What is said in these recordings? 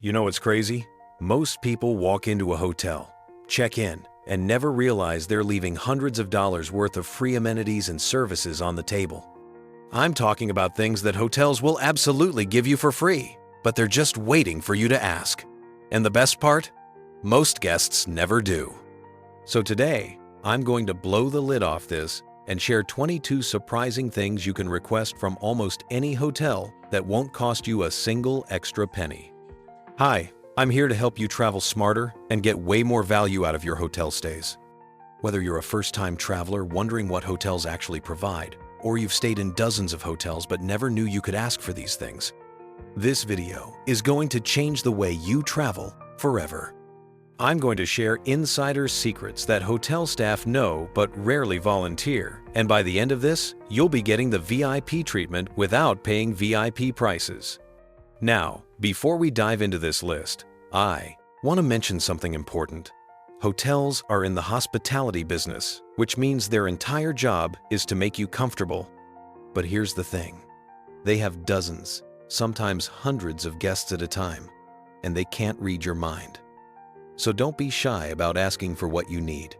You know what's crazy? Most people walk into a hotel, check in, and never realize they're leaving hundreds of dollars worth of free amenities and services on the table. I'm talking about things that hotels will absolutely give you for free, but they're just waiting for you to ask. And the best part? Most guests never do. So today, I'm going to blow the lid off this and share 22 surprising things you can request from almost any hotel that won't cost you a single extra penny. Hi, I'm here to help you travel smarter and get way more value out of your hotel stays. Whether you're a first-time traveler wondering what hotels actually provide, or you've stayed in dozens of hotels but never knew you could ask for these things, this video is going to change the way you travel forever. I'm going to share insider secrets that hotel staff know but rarely volunteer, and by the end of this, you'll be getting the VIP treatment without paying VIP prices. Now, before we dive into this list, I want to mention something important. Hotels are in the hospitality business, which means their entire job is to make you comfortable. But here's the thing. They have dozens, sometimes hundreds of guests at a time, and they can't read your mind. So don't be shy about asking for what you need.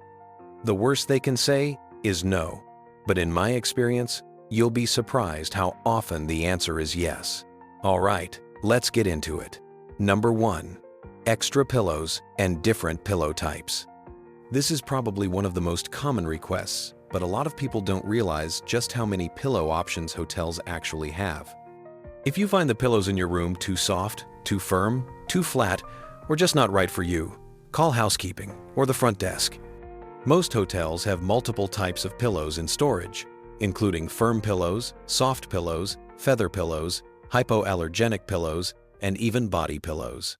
The worst they can say is no, but in my experience, you'll be surprised how often the answer is yes. All right, let's get into it. Number 1. Extra pillows and different pillow types. This is probably one of the most common requests, but a lot of people don't realize just how many pillow options hotels actually have. If you find the pillows in your room too soft, too firm, too flat, or just not right for you, call housekeeping or the front desk. Most hotels have multiple types of pillows in storage, including firm pillows, soft pillows, feather pillows, hypoallergenic pillows, and even body pillows.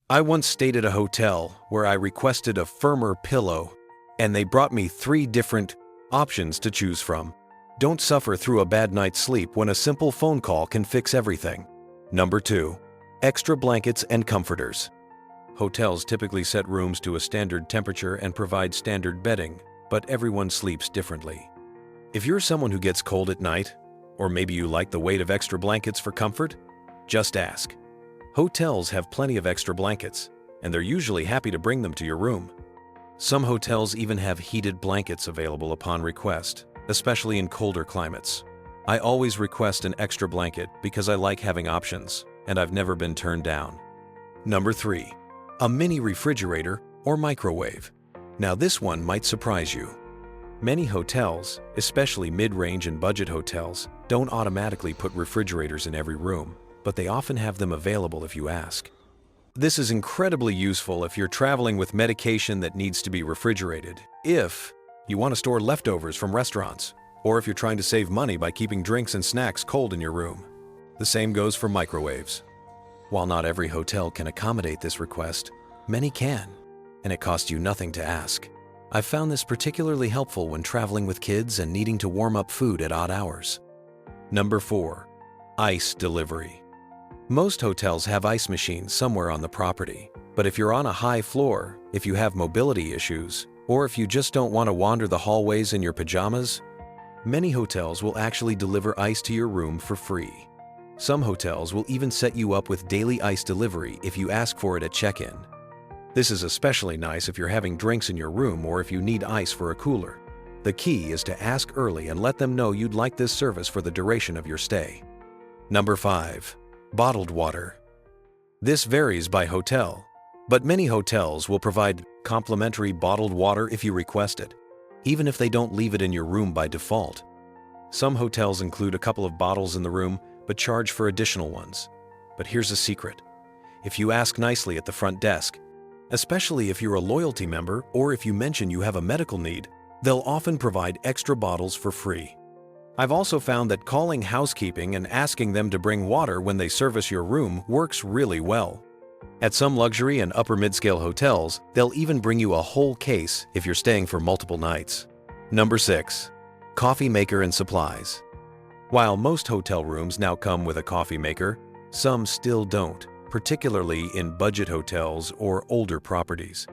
I once stayed at a hotel where I requested a firmer pillow, and they brought me 3 different options to choose from. Don't suffer through a bad night's sleep when a simple phone call can fix everything. Number 2. Extra blankets and comforters. Hotels typically set rooms to a standard temperature and provide standard bedding, but everyone sleeps differently. If you're someone who gets cold at night, or maybe you like the weight of extra blankets for comfort, just ask. Hotels have plenty of extra blankets, and they're usually happy to bring them to your room. Some hotels even have heated blankets available upon request, especially in colder climates. I always request an extra blanket because I like having options, and I've never been turned down. Number 3. A mini refrigerator or microwave. Now this one might surprise you. Many hotels, especially mid-range and budget hotels, don't automatically put refrigerators in every room, but they often have them available if you ask. This is incredibly useful if you're traveling with medication that needs to be refrigerated, if you want to store leftovers from restaurants, or if you're trying to save money by keeping drinks and snacks cold in your room. The same goes for microwaves. While not every hotel can accommodate this request, many can, and it costs you nothing to ask. I've found this particularly helpful when traveling with kids and needing to warm up food at odd hours. Number 4. Ice delivery. Most hotels have ice machines somewhere on the property, but if you're on a high floor, if you have mobility issues, or if you just don't want to wander the hallways in your pajamas, many hotels will actually deliver ice to your room for free. Some hotels will even set you up with daily ice delivery if you ask for it at check-in. This is especially nice if you're having drinks in your room or if you need ice for a cooler. The key is to ask early and let them know you'd like this service for the duration of your stay. Number 5. Bottled water. This varies by hotel, but many hotels will provide complimentary bottled water if you request it, even if they don't leave it in your room by default. Some hotels include a couple of bottles in the room, but charge for additional ones. But here's a secret. If you ask nicely at the front desk, especially if you're a loyalty member or if you mention you have a medical need, they'll often provide extra bottles for free. I've also found that calling housekeeping and asking them to bring water when they service your room works really well. At some luxury and upper mid-scale hotels, they'll even bring you a whole case if you're staying for multiple nights. Number 6. Coffee maker and supplies. While most hotel rooms now come with a coffee maker, some still don't, particularly in budget hotels or older properties.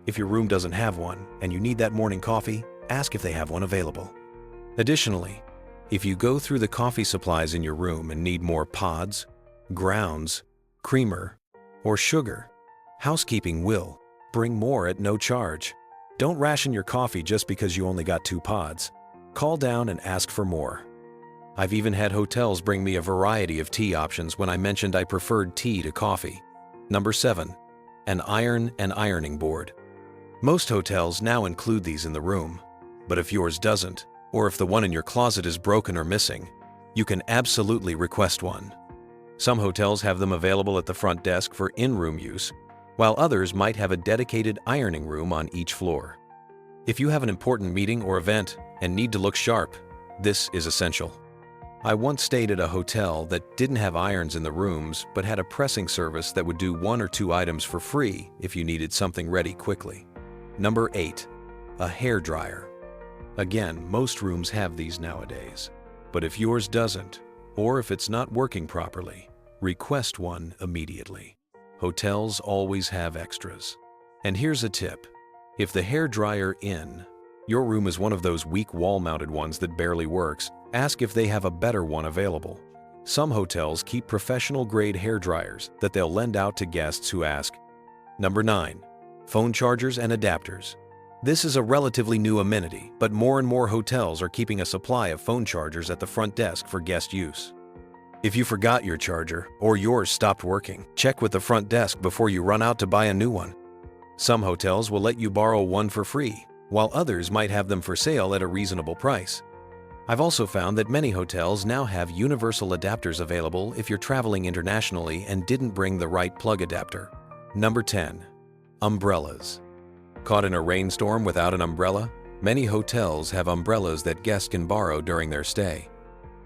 If your room doesn't have one and you need that morning coffee, ask if they have one available. Additionally, if you go through the coffee supplies in your room and need more pods, grounds, creamer, or sugar. Housekeeping will bring more at no charge. Don't ration your coffee just because you only got 2 pods. Call down and ask for more. I've even had hotels bring me a variety of tea options when I mentioned I preferred tea to coffee. Number 7. An iron and ironing board. Most hotels now include these in the room, but if yours doesn't, or if the one in your closet is broken or missing, you can absolutely request one. Some hotels have them available at the front desk for in-room use, while others might have a dedicated ironing room on each floor. If you have an important meeting or event and need to look sharp, this is essential. I once stayed at a hotel that didn't have irons in the rooms but had a pressing service that would do 1 or 2 items for free if you needed something ready quickly. Number 8. A hair dryer. Again, most rooms have these nowadays, but if yours doesn't, or if it's not working properly, request one immediately. Hotels always have extras. And here's a tip. If the hair dryer in your room is one of those weak wall-mounted ones that barely works, ask if they have a better one available. Some hotels keep professional-grade hair dryers that they'll lend out to guests who ask. Number 9. Phone chargers and adapters. This is a relatively new amenity, but more and more hotels are keeping a supply of phone chargers at the front desk for guest use. If you forgot your charger or yours stopped working, check with the front desk before you run out to buy a new one. Some hotels will let you borrow one for free, while others might have them for sale at a reasonable price. I've also found that many hotels now have universal adapters available if you're traveling internationally and didn't bring the right plug adapter. Number 10. Umbrellas. Caught in a rainstorm without an umbrella? Many hotels have umbrellas that guests can borrow during their stay.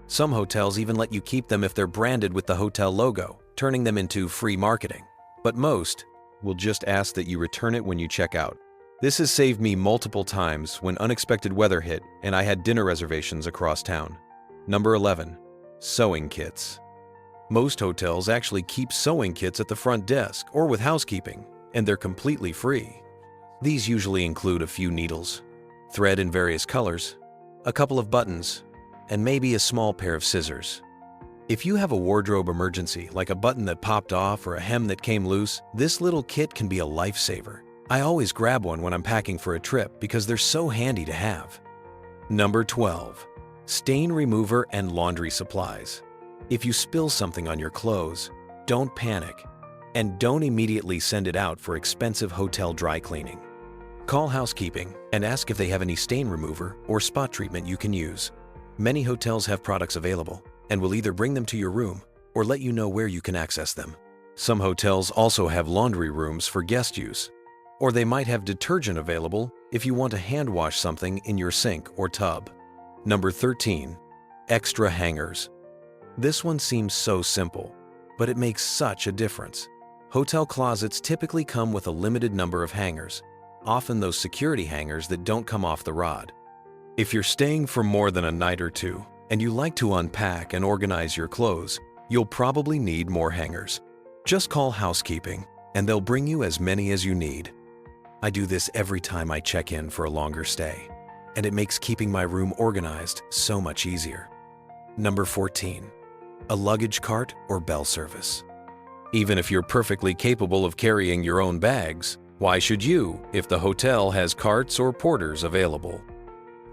Some hotels even let you keep them if they're branded with the hotel logo, turning them into free marketing. But most will just ask that you return it when you check out. This has saved me multiple times when unexpected weather hit and I had dinner reservations across town. Number 11. Sewing kits. Most hotels actually keep sewing kits at the front desk or with housekeeping, and they're completely free. These usually include a few needles, thread in various colors, a couple of buttons, and maybe a small pair of scissors. If you have a wardrobe emergency, like a button that popped off or a hem that came loose, this little kit can be a lifesaver. I always grab one when I'm packing for a trip because they're so handy to have. Number 12. Stain remover and laundry supplies. If you spill something on your clothes, don't panic, and don't immediately send it out for expensive hotel dry cleaning. Call housekeeping and ask if they have any stain remover or spot treatment you can use. Many hotels have products available and will either bring them to your room or let you know where you can access them. Some hotels also have laundry rooms for guest use, or they might have detergent available if you want to hand wash something in your sink or tub. Number 13. Extra hangers. This one seems so simple, but it makes such a difference. Hotel closets typically come with a limited number of hangers, often those security hangers that don't come off the rod. If you're staying for more than a night or two and you like to unpack and organize your clothes, you'll probably need more hangers. Just call housekeeping and they'll bring you as many as you need. I do this every time I check in for a longer stay, and it makes keeping my room organized so much easier. Number 14. A luggage cart or bell service. Even if you're perfectly capable of carrying your own bags, why should you if the hotel has carts or porters available?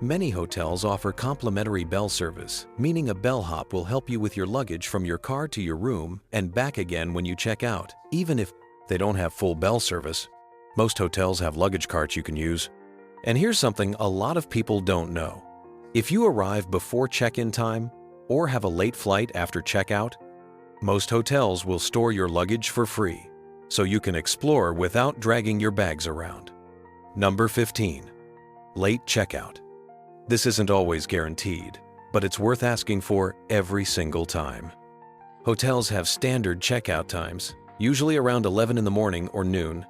Many hotels offer complimentary bell service, meaning a bellhop will help you with your luggage from your car to your room and back again when you check out. Even if they don't have full bell service, most hotels have luggage carts you can use. And here's something a lot of people don't know. If you arrive before check-in time or have a late flight after checkout, most hotels will store your luggage for free, so you can explore without dragging your bags around. Number 15. Late checkout. This isn't always guaranteed, but it's worth asking for every single time. Hotels have standard checkout times, usually around 11 in the morning or noon,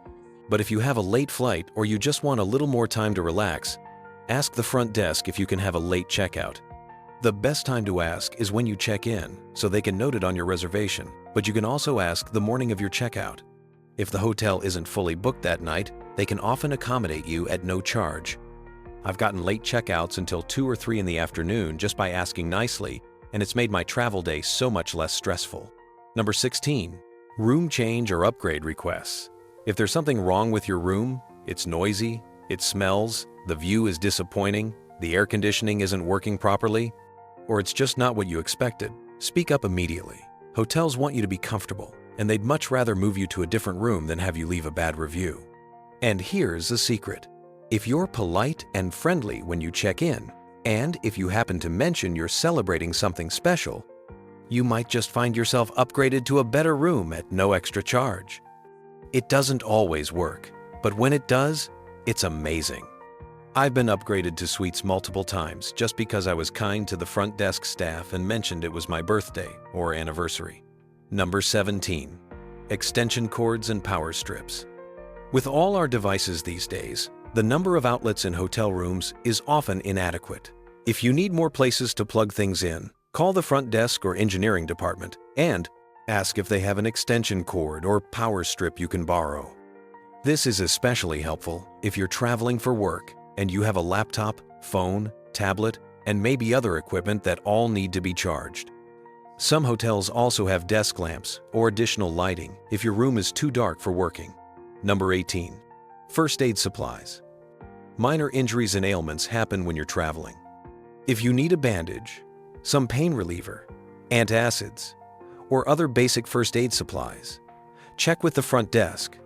but if you have a late flight or you just want a little more time to relax, ask the front desk if you can have a late checkout. The best time to ask is when you check in, so they can note it on your reservation, but you can also ask the morning of your checkout. If the hotel isn't fully booked that night, they can often accommodate you at no charge. I've gotten late checkouts until 2 or 3 in the afternoon just by asking nicely, and it's made my travel day so much less stressful. Number 16. Room change or upgrade requests. If there's something wrong with your room, it's noisy, it smells, the view is disappointing, the air conditioning isn't working properly, or it's just not what you expected, speak up immediately. Hotels want you to be comfortable, and they'd much rather move you to a different room than have you leave a bad review. And here's a secret. If you're polite and friendly when you check in, and if you happen to mention you're celebrating something special, you might just find yourself upgraded to a better room at no extra charge. It doesn't always work, but when it does, it's amazing. I've been upgraded to suites multiple times just because I was kind to the front desk staff and mentioned it was my birthday or anniversary. Number 17. Extension cords and power strips. With all our devices these days, the number of outlets in hotel rooms is often inadequate. If you need more places to plug things in, call the front desk or engineering department and ask if they have an extension cord or power strip you can borrow. This is especially helpful if you're traveling for work and you have a laptop, phone, tablet, and maybe other equipment that all need to be charged. Some hotels also have desk lamps or additional lighting if your room is too dark for working. Number 18. First aid supplies. Minor injuries and ailments happen when you're traveling. If you need a bandage, some pain reliever, antacids, or other basic first aid supplies, check with the front desk.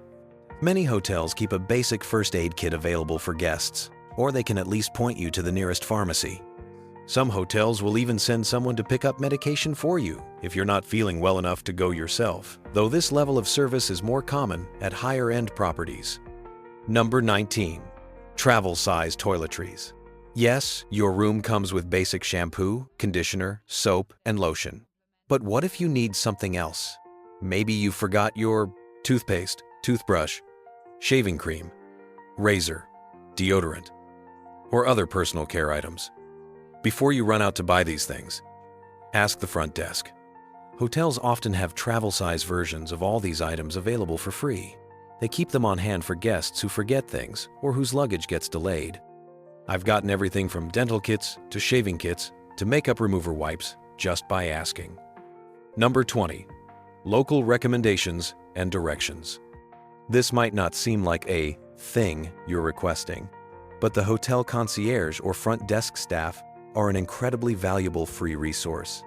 Many hotels keep a basic first aid kit available for guests, or they can at least point you to the nearest pharmacy. Some hotels will even send someone to pick up medication for you if you're not feeling well enough to go yourself, though this level of service is more common at higher-end properties. Number 19. Travel-size toiletries. Yes, your room comes with basic shampoo, conditioner, soap, and lotion. But what if you need something else? Maybe you forgot your toothpaste, toothbrush, shaving cream, razor, deodorant, or other personal care items. Before you run out to buy these things, ask the front desk. Hotels often have travel-size versions of all these items available for free. They keep them on hand for guests who forget things or whose luggage gets delayed. I've gotten everything from dental kits to shaving kits to makeup remover wipes just by asking. Number 20. Local recommendations and directions. This might not seem like a thing you're requesting, but the hotel concierge or front desk staff are an incredibly valuable free resource.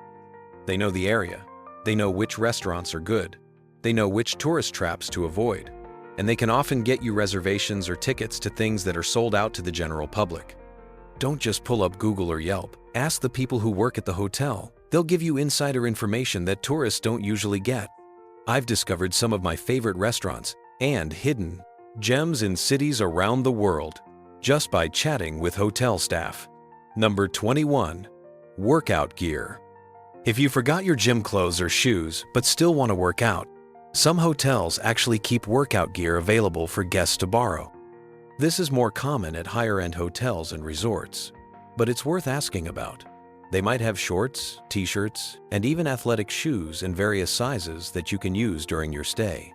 They know the area, they know which restaurants are good, they know which tourist traps to avoid, and they can often get you reservations or tickets to things that are sold out to the general public. Don't just pull up Google or Yelp. Ask the people who work at the hotel. They'll give you insider information that tourists don't usually get. I've discovered some of my favorite restaurants and hidden gems in cities around the world just by chatting with hotel staff. Number 21. Workout gear. If you forgot your gym clothes or shoes but still want to work out, some hotels actually keep workout gear available for guests to borrow. This is more common at higher-end hotels and resorts, but it's worth asking about. They might have shorts, t-shirts, and even athletic shoes in various sizes that you can use during your stay.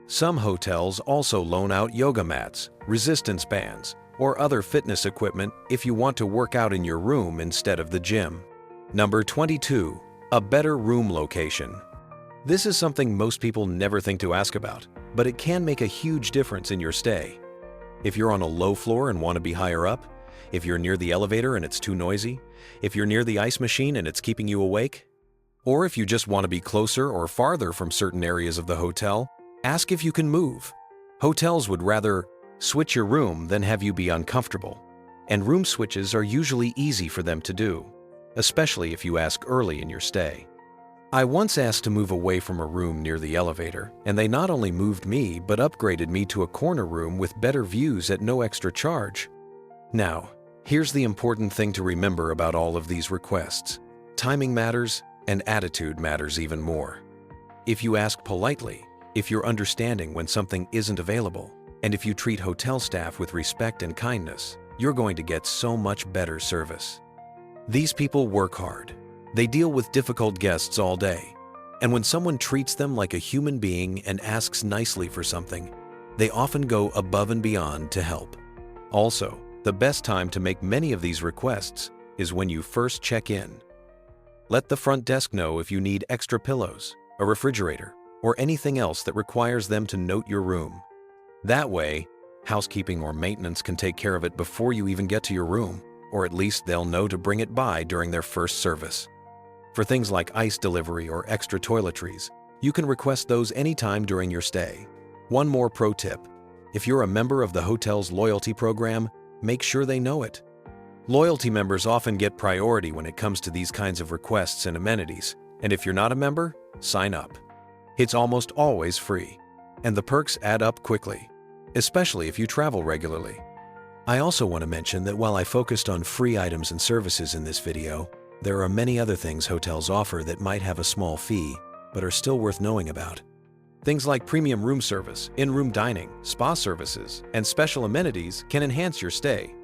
Some hotels also loan out yoga mats, resistance bands, or other fitness equipment if you want to work out in your room instead of the gym. Number 22. A better room location. This is something most people never think to ask about, but it can make a huge difference in your stay. If you're on a low floor and want to be higher up, if you're near the elevator and it's too noisy, if you're near the ice machine and it's keeping you awake, or if you just want to be closer or farther from certain areas of the hotel, ask if you can move. Hotels would rather switch your room than have you be uncomfortable, and room switches are usually easy for them to do, especially if you ask early in your stay. I once asked to move away from a room near the elevator, and they not only moved me but upgraded me to a corner room with better views at no extra charge. Now, here's the important thing to remember about all of these requests. Timing matters, and attitude matters even more. If you ask politely, if you're understanding when something isn't available, and if you treat hotel staff with respect and kindness, you're going to get so much better service. These people work hard. They deal with difficult guests all day, and when someone treats them like a human being and asks nicely for something, they often go above and beyond to help. Also, the best time to make many of these requests is when you first check in. Let the front desk know if you need extra pillows, a refrigerator, or anything else that requires them to note your room. That way, housekeeping or maintenance can take care of it before you even get to your room, or at least they'll know to bring it by during their first service. For things like ice delivery or extra toiletries, you can request those anytime during your stay. One more pro tip: if you're a member of the hotel's loyalty program, make sure they know it. Loyalty members often get priority when it comes to these kinds of requests and amenities, and if you're not a member, sign up. It's almost always free, and the perks add up quickly, especially if you travel regularly. I also want to mention that while I focused on free items and services in this video, there are many other things hotels offer that might have a small fee, but are still worth knowing about. Things like premium room service, in-room dining, spa services, and special amenities can enhance your stay.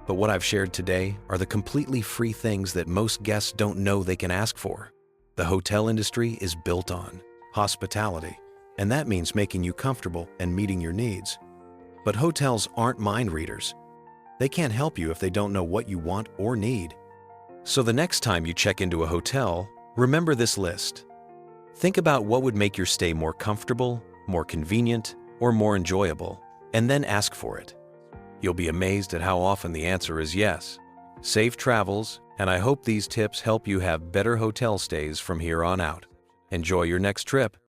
But what I've shared today are the completely free things that most guests don't know they can ask for. The hotel industry is built on hospitality, and that means making you comfortable and meeting your needs. But hotels aren't mind readers. They can't help you if they don't know what you want or need. So the next time you check into a hotel, remember this list. Think about what would make your stay more comfortable, more convenient, or more enjoyable, and then ask for it. You'll be amazed at how often the answer is yes. Safe travels, and I hope these tips help you have better hotel stays from here on out. Enjoy your next trip.